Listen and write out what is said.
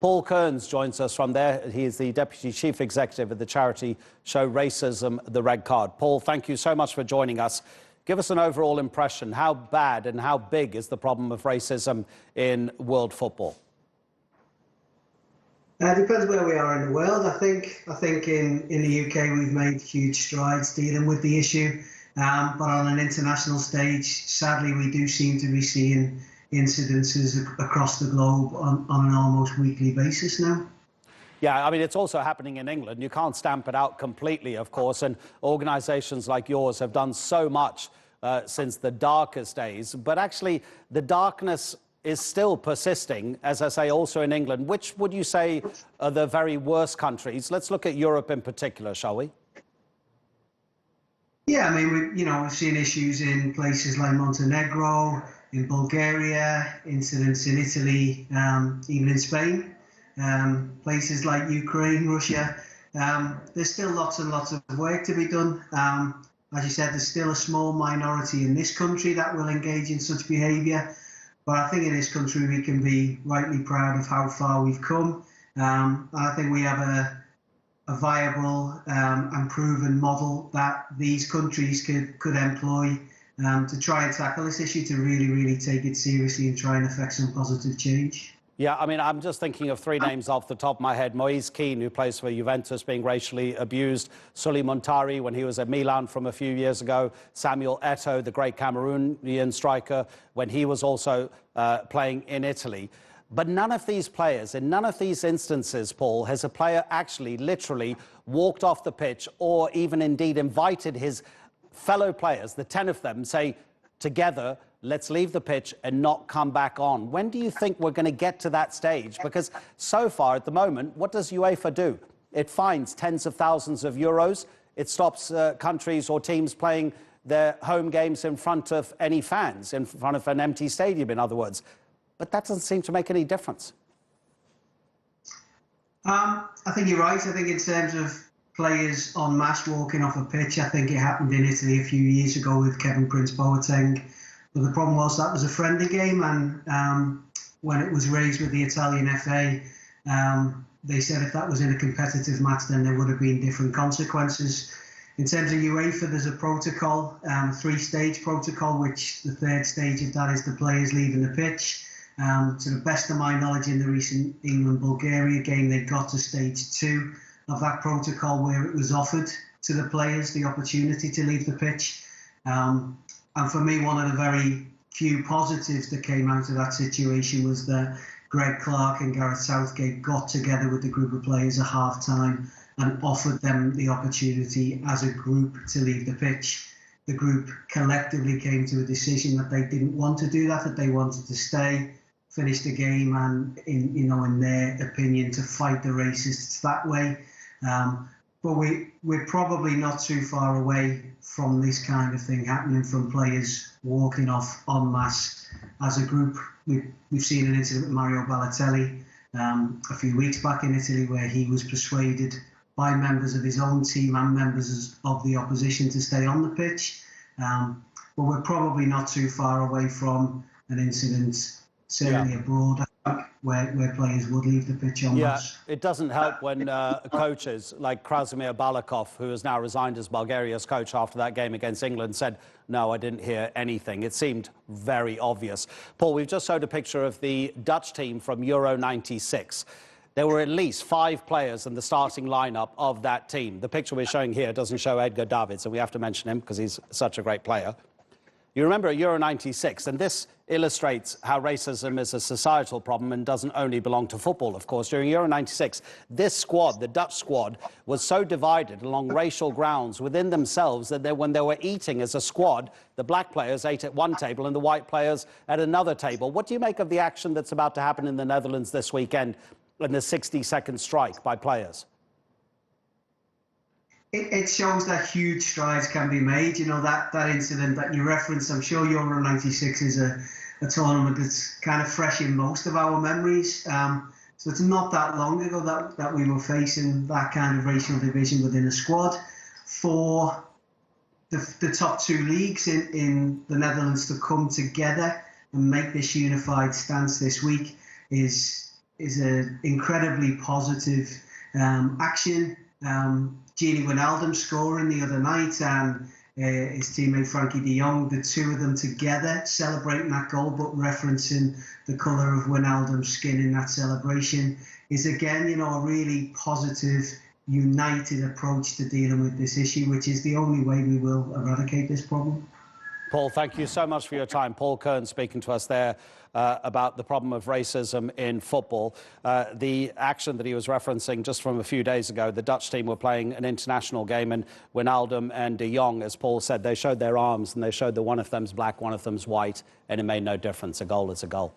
Paul Kearns joins us from there. He is the Deputy Chief Executive of the charity show Racism, the Red Card. Paul, thank you so much for joining us. Give us an overall impression. How bad and how big is the problem of racism in world football? It depends where we are in the world. I think in the UK we've made huge strides dealing with the issue. But on an international stage, sadly, we do seem to be seeing incidences across the globe on an almost weekly basis now. Yeah, I mean, it's also happening in England. You can't stamp it out completely, of course, and organisations like yours have done so much since the darkest days. But actually, the darkness is still persisting, as I say, also in England. Which would you say are the very worst countries? Let's look at Europe in particular, shall we? Yeah, I mean, we've seen issues in places like Montenegro, in Bulgaria, incidents in Italy, even in Spain, places like Ukraine, Russia. There's still lots and lots of work to be done. As you said, there's still a small minority in this country that will engage in such behaviour. But I think in this country we can be rightly proud of how far we've come. I think we have a viable and proven model that these countries could employ to try and tackle this issue, to really take it seriously and try and affect some positive change. Yeah, I mean, I'm just thinking of three names off the top of my head. Moise Kean, who plays for Juventus, being racially abused. Sully Montari, when he was at Milan from a few years ago. Samuel Eto'o, the great Cameroonian striker, when he was also playing in Italy. But none of these players, in none of these instances, Paul, has a player actually literally walked off the pitch or even indeed invited his fellow players, the 10 of them, say, together, let's leave the pitch and not come back on. When do you think we're going to get to that stage? Because so far at the moment, what does UEFA do? It fines tens of thousands of euros. It stops countries or teams playing their home games in front of any fans, in front of an empty stadium, in other words. But that doesn't seem to make any difference. I think you're right. I think in terms of players en masse walking off a pitch, I think it happened in Italy a few years ago with Kevin Prince Boateng. But the problem was that was a friendly game, and when it was raised with the Italian FA, they said if that was in a competitive match, then there would have been different consequences. In terms of UEFA, there's a protocol, three-stage protocol, which the third stage of that is the players leaving the pitch. To the best of my knowledge, in the recent England-Bulgaria game, they got to stage 2 of that protocol, where it was offered to the players the opportunity to leave the pitch. And for me, one of the very few positives that came out of that situation was that Greg Clark and Gareth Southgate got together with the group of players at half-time and offered them the opportunity as a group to leave the pitch. The group collectively came to a decision that they didn't want to do that they wanted to stay, finish the game, and in their opinion, to fight the racists that way. But we're probably not too far away from this kind of thing happening, from players walking off en masse as a group. We've seen an incident with Mario Balotelli a few weeks back in Italy, where he was persuaded by members of his own team and members of the opposition to stay on the pitch. But we're probably not too far away from an incident, certainly abroad, where players would leave the pitch on masse. Yeah, it doesn't help when coaches like Krasimir Balakov, who has now resigned as Bulgaria's coach after that game against England, said, no, I didn't hear anything. It seemed very obvious. Paul, we've just showed a picture of the Dutch team from Euro '96. There were at least 5 players in the starting lineup of that team. The picture we're showing here doesn't show Edgar Davids, so we have to mention him because he's such a great player. You remember Euro '96, and this illustrates how racism is a societal problem and doesn't only belong to football, of course. During Euro '96, this squad, the Dutch squad, was so divided along racial grounds within themselves that when they were eating as a squad, the black players ate at one table and the white players at another table. What do you make of the action that's about to happen in the Netherlands this weekend in the 60-second strike by players? It shows that huge strides can be made. That incident that you referenced, I'm sure Euro '96 is a tournament that's kind of fresh in most of our memories. So it's not that long ago that we were facing that kind of racial division within a squad. For the top 2 leagues in the Netherlands to come together and make this unified stance this week is an incredibly positive action. Gini Wijnaldum scoring the other night, and his teammate Frankie de Jong, the two of them together celebrating that goal, but referencing the colour of Wijnaldum's skin in that celebration, is again, you know, a really positive, united approach to dealing with this issue, which is the only way we will eradicate this problem. Paul, thank you so much for your time. Paul Kearns speaking to us there about the problem of racism in football. The action that he was referencing just from a few days ago, the Dutch team were playing an international game, and Wijnaldum and de Jong, as Paul said, they showed their arms and they showed that one of them's black, one of them's white, and it made no difference. A goal is a goal.